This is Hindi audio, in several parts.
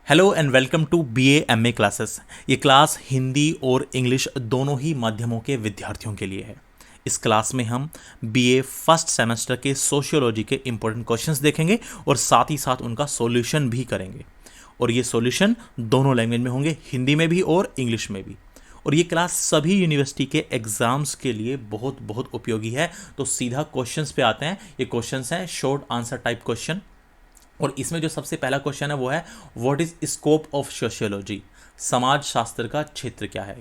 Hello and welcome to BA MA classes. ये क्लास हिंदी और इंग्लिश दोनों ही माध्यमों के विद्यार्थियों के लिए है। इस क्लास में हम बीए फर्स्ट सेमेस्टर के सोशियोलॉजी के इंपॉर्टेंट क्वेश्चंस देखेंगे और साथ ही साथ उनका सॉल्यूशन भी करेंगे। और ये सॉल्यूशन दोनों लैंग्वेज में होंगे, हिंदी में भी और इंग्लिश में भी। और ये क्लास सभी यूनिवर्सिटी के एग्जाम्स के लिए बहुत बहुत उपयोगी है। तो सीधा क्वेश्चंस पे आते हैं। ये क्वेश्चंस हैं शॉर्ट आंसर टाइप क्वेश्चन। और इसमें जो सबसे पहला क्वेश्चन है वो है what is scope of sociology, समाज शास्त्र का क्षेत्र क्या है।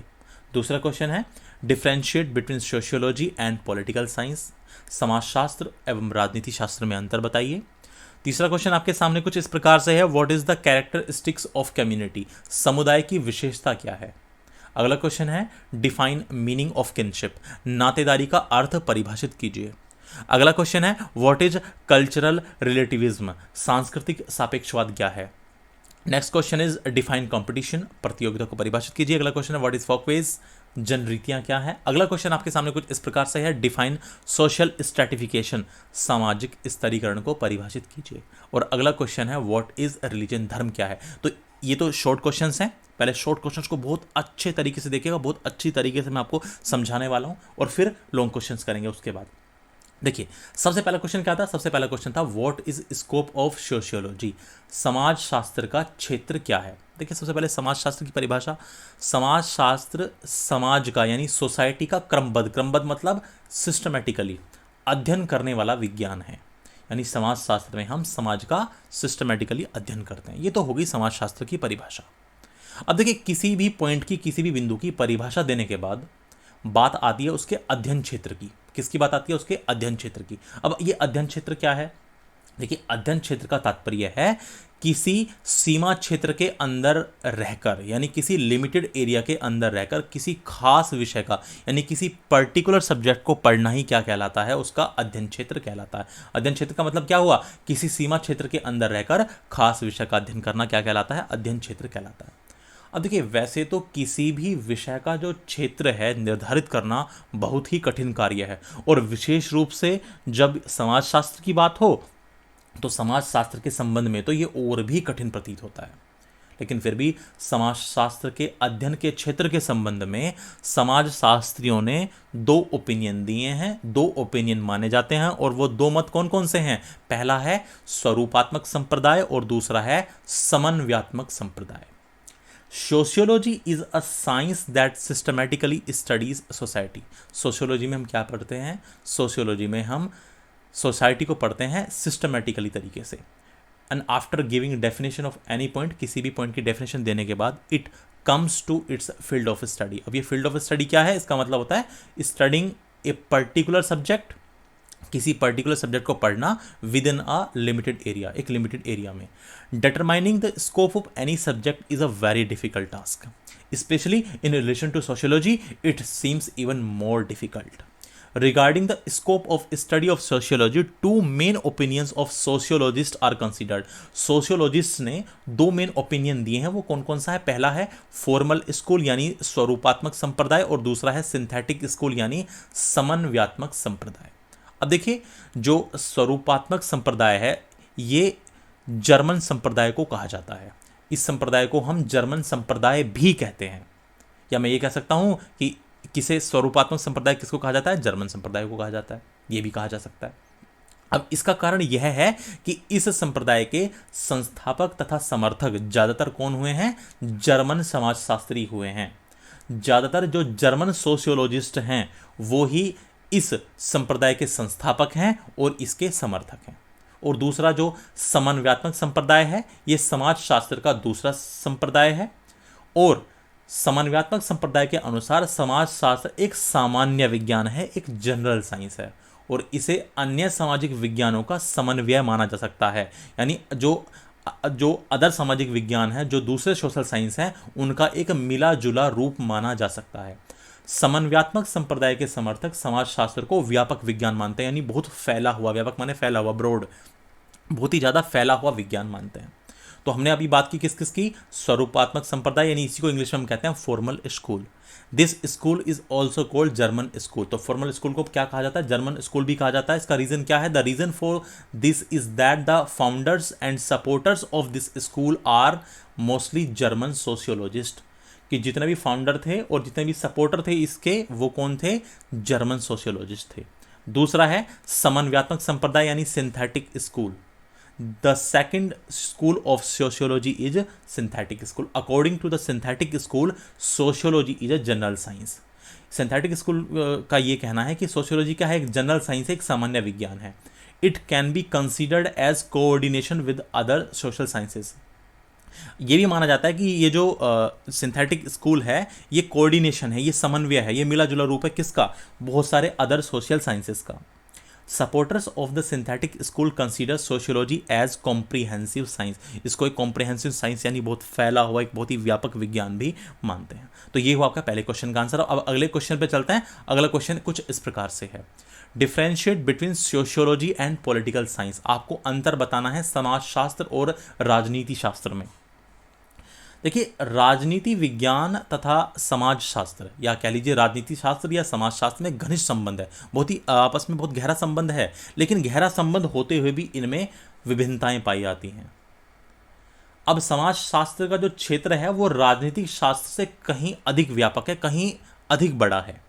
दूसरा क्वेश्चन है differentiate between sociology and political science, समाज शास्त्र एवं राजनीति शास्त्र में अंतर बताइए। तीसरा क्वेश्चन आपके सामने कुछ इस प्रकार से है what is the characteristics of community, समुदाय की विशेषता क्या है। अगला क्वेश्चन है डिफाइन मीनिंग ऑफ किनशिप, नातेदारी का अर्थ परिभाषित कीजिए। अगला क्वेश्चन है व्हाट इज कल्चरल रिलेटिविज्म, सांस्कृतिक सापेक्षवाद क्या है। Next question is define competition, प्रतियोगिता को परिभाषित कीजिए। अगला क्वेश्चन है व्हाट इज फोकवेज, जनरीतियां क्या है। अगला क्वेश्चन आपके सामने कुछ इस प्रकार से है डिफाइन सोशल स्ट्रेटिफिकेशन, सामाजिक स्तरीकरण को परिभाषित कीजिए। और अगला क्वेश्चन है व्हाट इज रिलीजन, धर्म क्या है। तो ये तो शॉर्ट क्वेश्चंस हैं। पहले शॉर्ट क्वेश्चंस को बहुत अच्छे तरीके से देखिएगा, बहुत अच्छी तरीके से मैं आपको समझाने वाला हूं और फिर लॉन्ग क्वेश्चंस करेंगे उसके बाद। देखिए सबसे पहला क्वेश्चन क्या था, सबसे पहला क्वेश्चन था what is scope of sociology, समाज शास्त्र का क्षेत्र क्या है। देखिए सबसे पहले समाज शास्त्र की परिभाषा, समाज शास्त्र समाज का यानी सोसाइटी का क्रमबद्ध मतलब सिस्टमेटिकली अध्ययन करने वाला विज्ञान है। यानी समाज शास्त्र में हम समाज का सिस्टमेटिकली अध्ययन करते हैं। ये तो होगी समाज शास्त्र की परिभाषा। अब देखिए किसी भी पॉइंट की, किसी भी बिंदु की परिभाषा देने के बाद बात आती है उसके अध्ययन क्षेत्र की। किसकी बात आती है? उसके अध्ययन क्षेत्र की। अब ये अध्ययन क्षेत्र क्या है? देखिए अध्ययन क्षेत्र का तात्पर्य है किसी सीमा क्षेत्र के अंदर रहकर, यानी किसी लिमिटेड एरिया के अंदर रहकर किसी खास विषय का यानी किसी पर्टिकुलर सब्जेक्ट को पढ़ना ही क्या कहलाता है? उसका अध्ययन क्षेत्र कहलाता है। अध्ययन क्षेत्र का मतलब क्या हुआ? किसी सीमा क्षेत्र के अंदर रहकर खास विषय का अध्ययन करना क्या कहलाता है? अध्ययन क्षेत्र कहलाता है। अब देखिए वैसे तो किसी भी विषय का जो क्षेत्र है निर्धारित करना बहुत ही कठिन कार्य है, और विशेष रूप से जब समाजशास्त्र की बात हो तो समाजशास्त्र के संबंध में तो ये और भी कठिन प्रतीत होता है। लेकिन फिर भी समाजशास्त्र के अध्ययन के क्षेत्र के संबंध में समाजशास्त्रियों ने दो ओपिनियन दिए हैं, दो ओपिनियन माने जाते हैं। और वो दो मत कौन कौन से हैं? पहला है स्वरूपात्मक संप्रदाय और दूसरा है समन्वयात्मक संप्रदाय। Sociology is a science that systematically studies society. Sociology में हम क्या पढ़ते हैं? सोशियोलॉजी में हम सोसाइटी को पढ़ते हैं सिस्टमैटिकली तरीके से। And after giving definition of any point, किसी भी पॉइंट की डेफिनेशन देने के बाद it comes to its field of study. अब ये फील्ड ऑफ स्टडी क्या है? इसका मतलब होता है स्टडिंग ए पर्टिकुलर सब्जेक्ट, किसी पर्टिकुलर सब्जेक्ट को पढ़ना within a limited area, एक लिमिटेड एरिया में। Determining the scope of any subject is a very difficult task, especially in relation to sociology it seems even more difficult. Regarding the scope of study of sociology, two main opinions of sociologists are considered. Sociologists ने दो मेन ओपिनियन दिए हैं। वो कौन कौन सा है? पहला है फॉर्मल स्कूल यानी स्वरूपात्मक संप्रदाय, और दूसरा है सिंथेटिक स्कूल यानी समन्वयात्मक संप्रदाय। अब देखिए जो स्वरूपात्मक संप्रदाय है ये जर्मन संप्रदाय को कहा जाता है। इस संप्रदाय को हम जर्मन संप्रदाय भी कहते हैं, या मैं ये कह सकता हूं कि किसे स्वरूपात्मक संप्रदाय किसको कहा जाता है? जर्मन संप्रदाय को कहा जाता है, ये भी कहा जा सकता है। अब इसका कारण यह है कि इस संप्रदाय के संस्थापक तथा समर्थक ज्यादातर कौन हुए हैं? जर्मन समाजशास्त्री हुए हैं। ज्यादातर जो जर्मन सोशियोलॉजिस्ट हैं वो ही इस संप्रदाय के संस्थापक हैं और इसके समर्थक हैं। और दूसरा जो समन्वयात्मक संप्रदाय है ये समाजशास्त्र का दूसरा संप्रदाय है। और समन्वयात्मक संप्रदाय के अनुसार समाजशास्त्र एक सामान्य विज्ञान है, एक जनरल साइंस है, और इसे अन्य सामाजिक विज्ञानों का समन्वय माना जा सकता है। यानी जो अदर सामाजिक विज्ञान है, जो दूसरे सोशल साइंस हैं, उनका एक मिला जुला रूप माना जा सकता है। समन्वयात्मक संप्रदाय के समर्थक समाजशास्त्र को व्यापक विज्ञान मानते हैं, यानी बहुत फैला हुआ, व्यापक माने फैला हुआ, ब्रॉड, बहुत ही ज्यादा फैला हुआ विज्ञान मानते हैं। तो हमने अभी बात की किस किस की, स्वरूपात्मक संप्रदाय, यानी इसी को इंग्लिश में हम कहते हैं formal school. This school is also called German school. तो फॉर्मल स्कूल को क्या कहा जाता है, जर्मन स्कूल भी कहा जाता है। इसका रीजन क्या है, the reason for this is that the founders and supporters of this school are mostly German sociologist, कि जितने भी फाउंडर थे और जितने भी सपोर्टर थे इसके, वो कौन थे, जर्मन सोशियोलॉजिस्ट थे। दूसरा है समन्वयात्मक संप्रदाय यानी synthetic school. The second school of sociology is synthetic school. According to the synthetic school sociology is a general science. Synthetic school का ये कहना है कि सोशियोलॉजी क्या है, एक जनरल साइंस है, एक सामान्य विज्ञान है। It can be considered as coordination with other social sciences. ये भी माना जाता है कि ये जो सिंथेटिक स्कूल है ये कोऑर्डिनेशन है, ये समन्वय है, ये मिला जुला रूप है किसका, बहुत सारे अदर सोशल साइंसेस का। Supporters of the synthetic school consider sociology as comprehensive science. इसको एक कॉम्प्रिहेंसिव साइंस यानी बहुत फैला हुआ, एक बहुत ही व्यापक विज्ञान भी मानते हैं। तो ये हुआ आपका पहले क्वेश्चन का आंसर। अब अगले क्वेश्चन पे चलते हैं। अगला क्वेश्चन कुछ इस प्रकार से है, differentiate between sociology and political science. आपको अंतर बताना है समाजशास्त्र और राजनीति शास्त्र में। देखिए, राजनीति विज्ञान तथा समाजशास्त्र, या कह लीजिए राजनीति शास्त्र या समाजशास्त्र में घनिष्ठ संबंध है, बहुत ही आपस में बहुत गहरा संबंध है। लेकिन गहरा संबंध होते हुए भी इनमें विभिन्नताएं पाई जाती हैं। अब समाजशास्त्र का जो क्षेत्र है वो राजनीतिक शास्त्र से कहीं अधिक व्यापक है, कहीं अधिक बड़ा है।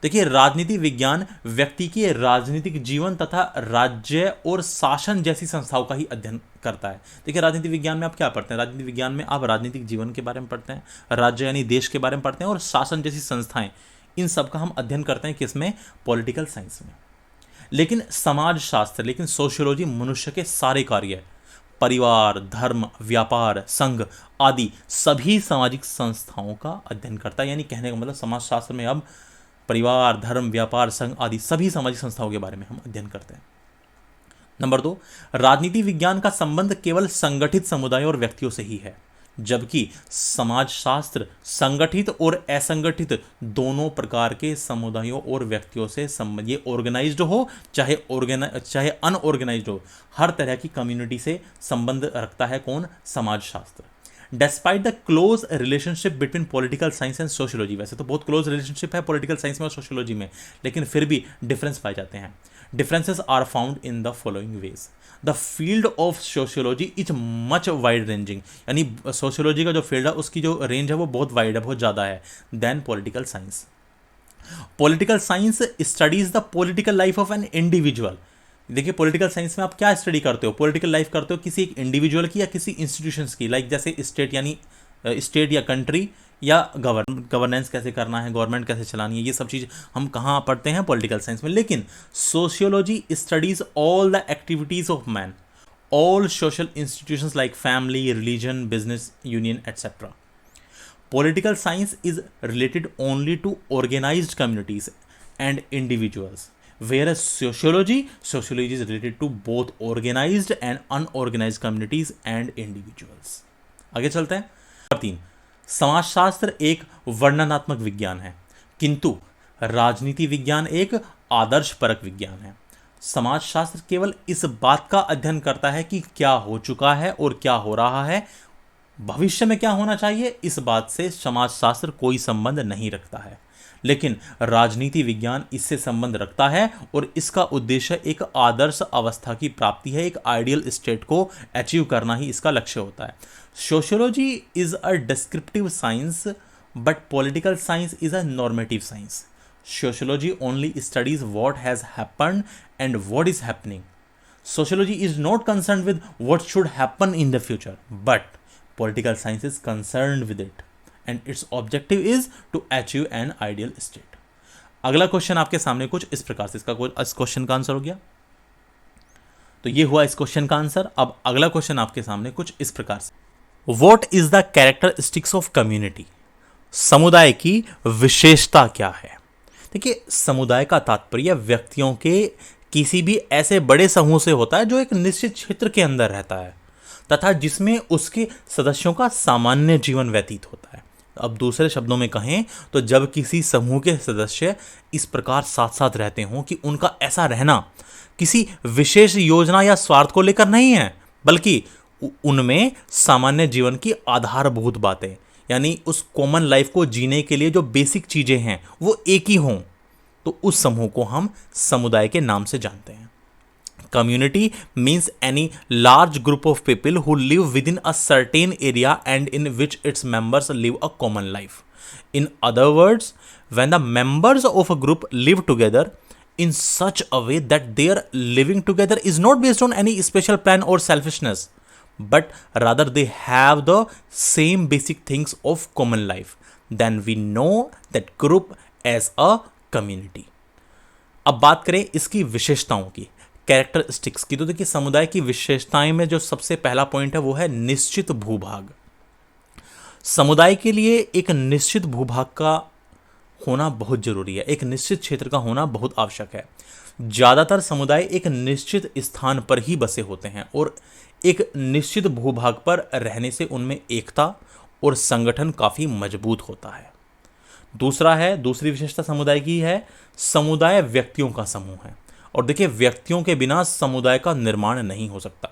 देखिए, राजनीति विज्ञान व्यक्ति के राजनीतिक जीवन तथा राज्य और शासन जैसी संस्थाओं का ही अध्ययन करता है। देखिए, राजनीति विज्ञान में आप क्या पढ़ते हैं, राजनीति विज्ञान में आप राजनीतिक जीवन के बारे में पढ़ते हैं, राज्य यानी देश के बारे में पढ़ते हैं, और शासन जैसी संस्थाएं, इन सब का हम अध्ययन करते हैं किसमें, पॉलिटिकल साइंस में। लेकिन समाजशास्त्र, लेकिन सोशियोलॉजी मनुष्य के सारे कार्य, परिवार, धर्म, व्यापार, संघ आदि सभी सामाजिक संस्थाओं का अध्ययन करता है। यानी कहने का मतलब समाजशास्त्र में अब परिवार, धर्म, व्यापार, संघ आदि सभी सामाजिक संस्थाओं के बारे में हम अध्ययन करते हैं। नंबर 2, राजनीति विज्ञान का संबंध केवल संगठित समुदायों और व्यक्तियों से ही है, जबकि समाजशास्त्र संगठित और असंगठित दोनों प्रकार के समुदायों और व्यक्तियों से संबंध, ये ऑर्गेनाइज्ड हो चाहे अनऑर्गेनाइज्ड हो, हर तरह की कम्युनिटी से संबंध रखता है कौन, समाजशास्त्र। Despite the close relationship between political science and sociology, वैसे तो बहुत क्लोज रिलेशनशिप है पॉलिटिकल साइंस में और सोशियोलॉजी में, लेकिन फिर भी डिफरेंस पाए जाते हैं। Differences are found in the following ways. The field of sociology is much wide ranging, यानी सोशियोलॉजी का जो फील्ड है उसकी जो रेंज है वो बहुत वाइड है, बहुत ज़्यादा है than political science. Political science studies the political life of an individual. देखिए, पॉलिटिकल साइंस में आप क्या स्टडी करते हो, पॉलिटिकल लाइफ करते हो किसी एक इंडिविजुअल की या किसी इंस्टीट्यूशंस की, लाइक जैसे स्टेट, यानी स्टेट या कंट्री, या गवर्नेंस कैसे करना है, गवर्नमेंट कैसे चलानी है, ये सब चीज़ हम कहाँ पढ़ते हैं, पॉलिटिकल साइंस में। लेकिन sociology studies all the activities of man, all social institutions like family, religion, business, union etcetera. Political science is related only to organized communities and individuals, whereas sociology is related to both organized and unorganized communities and individuals. आगे चलते हैं। नंबर 3, समाजशास्त्र एक वर्णनात्मक विज्ञान है, किंतु राजनीति विज्ञान एक आदर्शपरक विज्ञान है। समाजशास्त्र केवल इस बात का अध्ययन करता है कि क्या हो चुका है और क्या हो रहा है, भविष्य में क्या होना चाहिए, इस बात से समाजशास्त्र कोई संबंध नहीं रखता है। लेकिन राजनीति विज्ञान इससे संबंध रखता है और इसका उद्देश्य एक आदर्श अवस्था की प्राप्ति है, एक आइडियल स्टेट को अचीव करना ही इसका लक्ष्य होता है। Sociology is a descriptive science but political science is a normative science. Sociology only studies what has happened and what is happening. Sociology is not concern with what should happen in the future, but political science is concerned with it and its objective is to achieve an ideal state. अगला क्वेश्चन आपके सामने कुछ इस प्रकार से, इस क्वेश्चन का आंसर हो गया, तो ये हुआ इस क्वेश्चन का आंसर। अब अगला क्वेश्चन आपके सामने कुछ इस प्रकार से, what is the characteristics of community. समुदाय की विशेषता क्या है। देखिए, समुदाय का तात्पर्य व्यक्तियों के किसी भी ऐसे बड़े समूह से होता है जो एक निश्चित क्षेत्र के अंदर रहता है तथा जिसमें उसके सदस्यों का सामान्य जीवन व्यतीत होता है। अब दूसरे शब्दों में कहें तो जब किसी समूह के सदस्य इस प्रकार साथ साथ रहते हों कि उनका ऐसा रहना किसी विशेष योजना या स्वार्थ को लेकर नहीं है, बल्कि उनमें सामान्य जीवन की आधारभूत बातें, यानी उस कॉमन लाइफ को जीने के लिए जो बेसिक चीजें हैं वो एक ही हों, तो उस समूह को हम समुदाय के नाम से जानते हैं। Community means any large group of people who live within a certain area and in which its members live a common life. In other words, when the members of a group live together in such a way that their living together is not based on any special plan or selfishness, but rather they have the same basic things of common life, then we know that group as a community. अब बात करें इसकी विशेषताओं की, कैरेक्टरिस्टिक्स की, तो देखिए समुदाय की विशेषताएं में जो सबसे पहला पॉइंट है वो है निश्चित भूभाग। समुदाय के लिए एक निश्चित भूभाग का होना बहुत जरूरी है, एक निश्चित क्षेत्र का होना बहुत आवश्यक है। ज्यादातर समुदाय एक निश्चित स्थान पर ही बसे होते हैं और एक निश्चित भूभाग पर रहने से उनमें एकता और संगठन काफी मजबूत होता है। दूसरी विशेषता समुदाय की है, समुदाय व्यक्तियों का समूह है। और देखिए व्यक्तियों के बिना समुदाय का निर्माण नहीं हो सकता।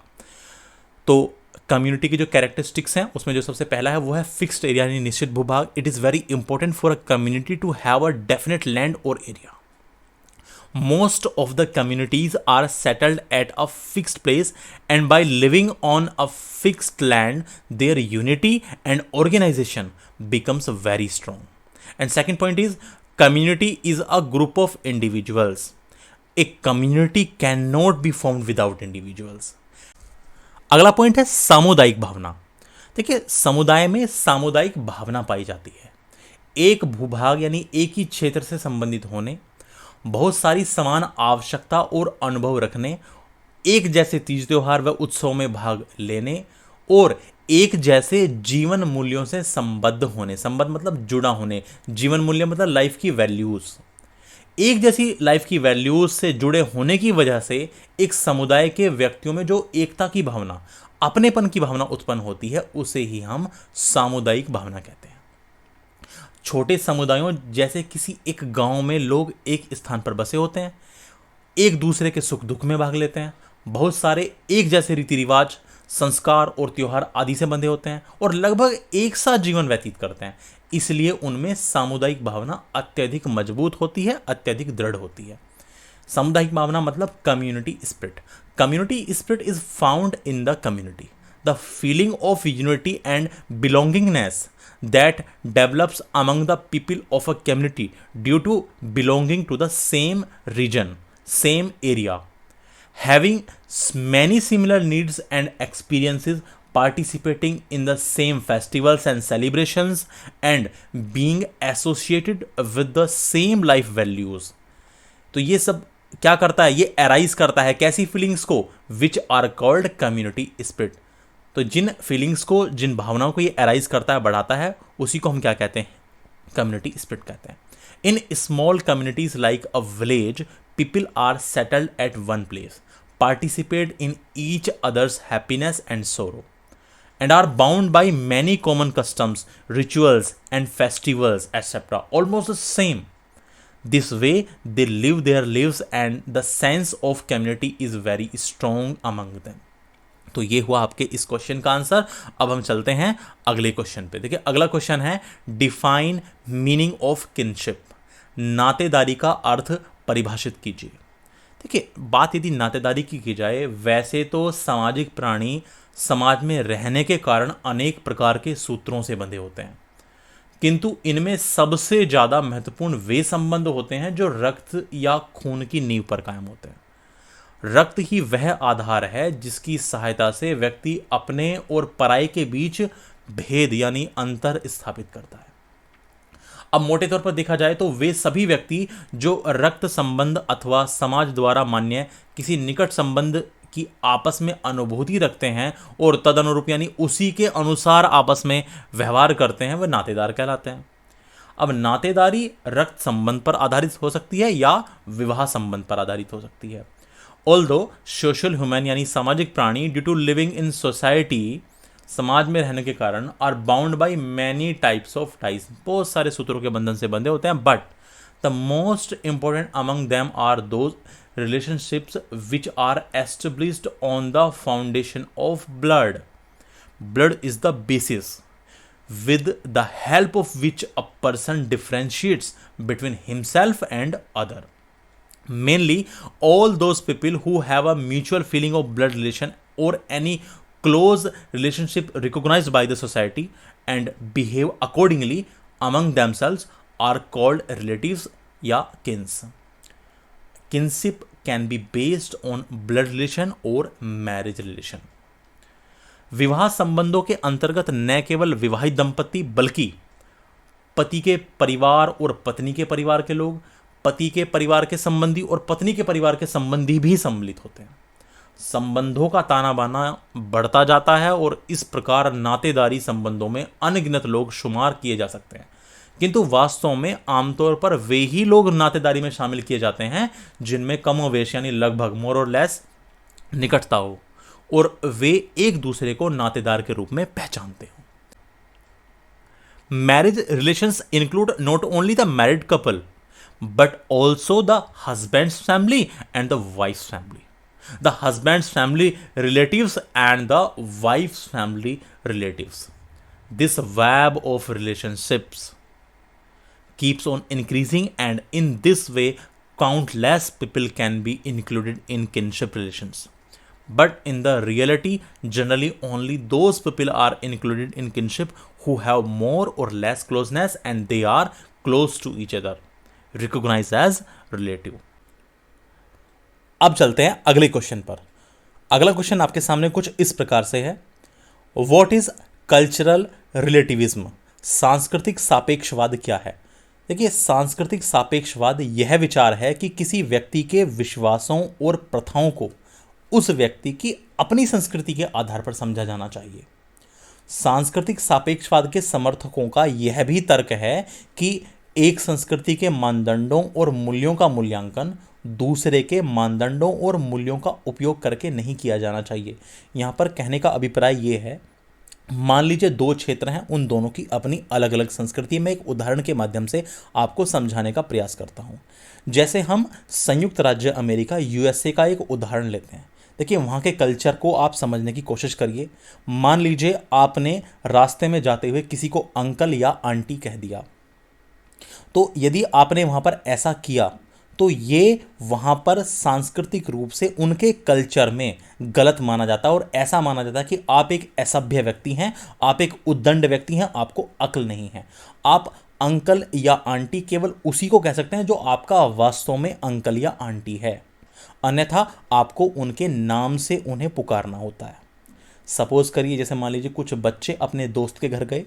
तो कम्युनिटी की जो कैरेक्टरिस्टिक्स हैं उसमें जो सबसे पहला है वो है फिक्स्ड एरिया यानी निश्चित भूभाग। It is very important for a community to have a definite land और area. Most of the communities are settled at a fixed place, and by living on a fixed land, their unity and organization becomes very strong. And second point is, community is a group of individuals. A community cannot be formed without individuals. अगला पॉइंट है सामुदायिक भावना। देखिए समुदाय में सामुदायिक भावना पाई जाती है। एक भूभाग यानी एक ही क्षेत्र से संबंधित होने, बहुत सारी समान आवश्यकता और अनुभव रखने, एक जैसे तीज त्योहार व उत्सव में भाग लेने और एक जैसे जीवन मूल्यों से संबद्ध होने, संबद्ध मतलब जुड़ा होने, जीवन मूल्य मतलब लाइफ की वैल्यूज, एक जैसी लाइफ की वैल्यूज से जुड़े होने की वजह से एक समुदाय के व्यक्तियों में जो एकता की भावना, अपनेपन की भावना उत्पन्न होती है, उसे ही हम सामुदायिक भावना कहते हैं। छोटे समुदायों जैसे किसी एक गांव में लोग एक स्थान पर बसे होते हैं, एक दूसरे के सुख दुख में भाग लेते हैं, बहुत सारे एक जैसे रीति रिवाज, संस्कार और त्योहार आदि से बंधे होते हैं और लगभग एक साथ जीवन व्यतीत करते हैं। इसलिए उनमें सामुदायिक भावना अत्यधिक मजबूत होती है, अत्यधिक दृढ़ होती है। सामुदायिक भावना मतलब community spirit. Community spirit is found in the community, the feeling of unity and belongingness that develops among the people of a community due to belonging to the same region, same area, having many similar needs and experiences, participating in the same festivals and celebrations, and being associated with the same life values. तो ये सब क्या करता है, ये arise करता है कैसी फीलिंग्स को, which are called community spirit। तो जिन फीलिंग्स को, जिन भावनाओं को ये अराइज करता है, बढ़ाता है, उसी को हम क्या कहते हैं, कम्युनिटी स्पिरिट कहते हैं। In small communities like a village, people are settled at one place, participate in each other's happiness and sorrow, and are bound by many common customs, rituals and festivals etcetera, almost the same. This way they live their lives and the sense of community is very strong among them. तो ये हुआ आपके इस क्वेश्चन का आंसर। अब हम चलते हैं अगले क्वेश्चन पे। देखिए अगला क्वेश्चन है डिफाइन मीनिंग ऑफ किनशिप, नातेदारी का अर्थ परिभाषित कीजिए। देखिए बात यदि नातेदारी की जाए, वैसे तो सामाजिक प्राणी समाज में रहने के कारण अनेक प्रकार के सूत्रों से बंधे होते हैं, किंतु इनमें सबसे ज्यादा महत्वपूर्ण वे संबंध होते हैं जो रक्त या खून की नींव पर कायम होते हैं। रक्त ही वह आधार है जिसकी सहायता से व्यक्ति अपने और पराये के बीच भेद यानी अंतर स्थापित करता है। अब मोटे तौर पर देखा जाए तो वे सभी व्यक्ति जो रक्त संबंध अथवा समाज द्वारा मान्य किसी निकट संबंध की आपस में अनुभूति रखते हैं और तदनुरूप यानी उसी के अनुसार आपस में व्यवहार करते हैं, वह नातेदार कहलाते हैं। अब नातेदारी रक्त संबंध पर आधारित हो सकती है या विवाह संबंध पर आधारित हो सकती है। ऑल्दो सोशल ह्यूमन यानी सामाजिक प्राणी due to living in society, समाज में रहने के कारण, are bound by many types of ties, बहुत सारे सूत्रों के बंधन से बंधे होते हैं। But the most important among them are those relationships which are established on the foundation of blood, blood is the basis with the help of which a person differentiates between himself and other. Mainly all those people who have a mutual feeling of blood relation or any close relationship recognized by the society and behave accordingly among themselves are called relatives या kins. Kinship can be based on blood relation or marriage relation. विवाह संबंधों के अंतर्गत न केवल विवाहित दंपति बल्कि पति के परिवार और पत्नी के परिवार के लोग, पति के परिवार के संबंधी और पत्नी के परिवार के संबंधी भी सम्मिलित होते हैं। संबंधों का ताना बाना बढ़ता जाता है और इस प्रकार नातेदारी संबंधों में अनगिनत लोग शुमार किए जा सकते हैं, किंतु वास्तव में आमतौर पर वे ही लोग नातेदारी में शामिल किए जाते हैं जिनमें कमोवेश यानी लगभग मोर और लेस निकटता हो और वे एक दूसरे को नातेदार के रूप में पहचानते हो। Marriage relations include not only the married couple but also the husband's family and the wife's family, the husband's family relatives and the wife's family relatives. This web of relationships keeps on increasing, and in this way countless people can be included in kinship relations. But in the reality, generally only those people are included in kinship who have more or less closeness and they are close to each other, recognized as relative. अब चलते हैं अगले क्वेश्चन पर। अगला क्वेश्चन आपके सामने कुछ इस प्रकार से है, व्हाट इज कल्चरल रिलेटिविज्म? सांस्कृतिक सापेक्षवाद क्या है? देखिए, सांस्कृतिक सापेक्षवाद यह विचार है कि किसी व्यक्ति के विश्वासों और प्रथाओं को उस व्यक्ति की अपनी संस्कृति के आधार पर समझा जाना चाहिए। सांस्कृतिक सापेक्षवाद के समर्थकों का यह भी तर्क है कि एक संस्कृति के मानदंडों और मूल्यों का मूल्यांकन दूसरे के मानदंडों और मूल्यों का उपयोग करके नहीं किया जाना चाहिए। यहाँ पर कहने का अभिप्राय ये है, मान लीजिए दो क्षेत्र हैं, उन दोनों की अपनी अलग अलग संस्कृति। मैं एक उदाहरण के माध्यम से आपको समझाने का प्रयास करता हूँ। जैसे हम संयुक्त राज्य अमेरिका यूएसए का एक उदाहरण लेते हैं। देखिए, वहाँ के कल्चर को आप समझने की कोशिश करिए। मान लीजिए आपने रास्ते में जाते हुए किसी को अंकल या आंटी कह दिया, तो यदि आपने वहाँ पर ऐसा किया तो ये वहाँ पर सांस्कृतिक रूप से उनके कल्चर में गलत माना जाता है और ऐसा माना जाता है कि आप एक असभ्य व्यक्ति हैं, आप एक उद्दंड व्यक्ति हैं, आपको अक्ल नहीं है। आप अंकल या आंटी केवल उसी को कह सकते हैं जो आपका वास्तव में अंकल या आंटी है, अन्यथा आपको उनके नाम से उन्हें पुकारना होता है। सपोज करिए, जैसे मान लीजिए कुछ बच्चे अपने दोस्त के घर गए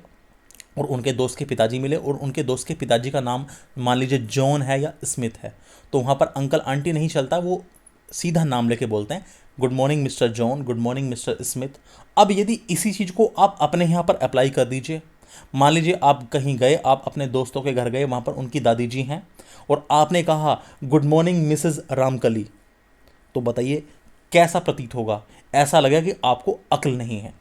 और उनके दोस्त के पिताजी मिले और उनके दोस्त के पिताजी का नाम मान लीजिए जॉन है या स्मिथ है, तो वहाँ पर अंकल आंटी नहीं चलता, वो सीधा नाम लेके बोलते हैं, good morning mister John, good morning mister Smith. अब यदि इसी चीज़ को आप अपने यहाँ पर अप्लाई कर दीजिए, मान लीजिए आप कहीं गए, आप अपने दोस्तों के घर गए, वहाँ पर उनकी दादी जी हैं और आपने कहा गुड मॉर्निंग मिसेज रामकली, तो बताइए कैसा प्रतीत होगा? ऐसा लगेगा कि आपको अक्ल नहीं है,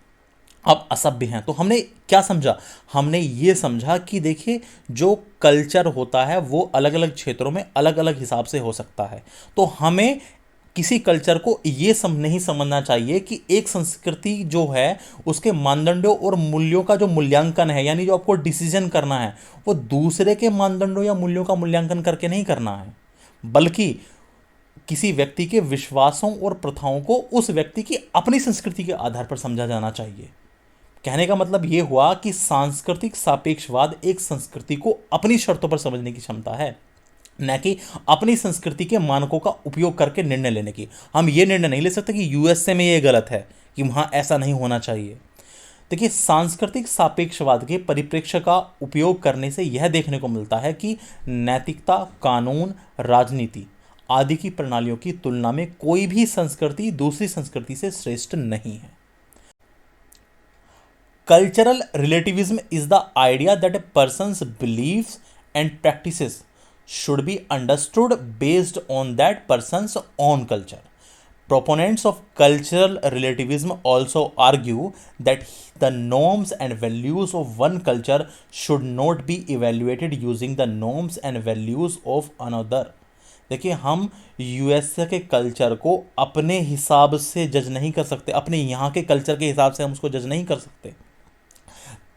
आप असभ्य हैं। तो हमने क्या समझा? हमने ये समझा कि देखिए, जो कल्चर होता है वो अलग अलग क्षेत्रों में अलग अलग हिसाब से हो सकता है। तो हमें किसी कल्चर को ये नहीं समझना चाहिए कि एक संस्कृति जो है उसके मानदंडों और मूल्यों का जो मूल्यांकन है, यानी जो आपको डिसीजन करना है, वो दूसरे के मानदंडों या मूल्यों का मूल्यांकन करके नहीं करना है, बल्कि किसी व्यक्ति के विश्वासों और प्रथाओं को उस व्यक्ति की अपनी संस्कृति के आधार पर समझा जाना चाहिए। कहने का मतलब यह हुआ कि सांस्कृतिक सापेक्षवाद एक संस्कृति को अपनी शर्तों पर समझने की क्षमता है, न कि अपनी संस्कृति के मानकों का उपयोग करके निर्णय लेने की। हम ये निर्णय नहीं ले सकते कि यूएसए में ये गलत है, कि वहाँ ऐसा नहीं होना चाहिए। देखिए, सांस्कृतिक सापेक्षवाद के परिप्रेक्ष्य का उपयोग करने से यह देखने को मिलता है कि नैतिकता, कानून, राजनीति आदि की प्रणालियों की तुलना में कोई भी संस्कृति दूसरी संस्कृति से श्रेष्ठ नहीं है। Cultural relativism is the idea that a person's beliefs and practices should be understood based on that person's own culture. Proponents of cultural relativism also argue that the norms and values of one culture should not be evaluated using the norms and values of another. देखिए, हम यूएसए के कल्चर को अपने हिसाब से जज नहीं कर सकते, अपने यहाँ के कल्चर के हिसाब से हम उसको जज नहीं कर सकते।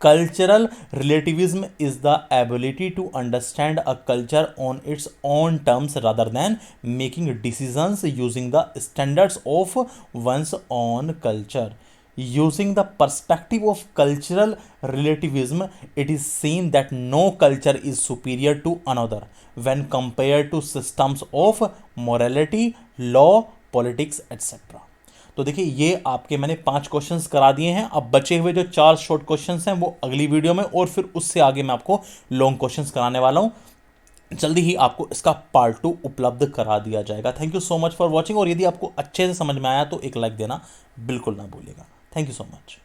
Cultural relativism is the ability to understand a culture on its own terms rather than making decisions using the standards of one's own culture. Using the perspective of cultural relativism, it is seen that no culture is superior to another when compared to systems of morality, law, politics, etc. तो देखिए, ये आपके मैंने 5 क्वेश्चंस करा दिए हैं। अब बचे हुए जो 4 शॉर्ट क्वेश्चंस हैं वो अगली वीडियो में, और फिर उससे आगे मैं आपको लॉन्ग क्वेश्चंस कराने वाला हूं। जल्दी ही आपको इसका पार्ट 2 उपलब्ध करा दिया जाएगा। Thank you so much for watching, और यदि आपको अच्छे से समझ में आया तो एक लाइक देना बिल्कुल ना भूलिएगा। Thank you so much.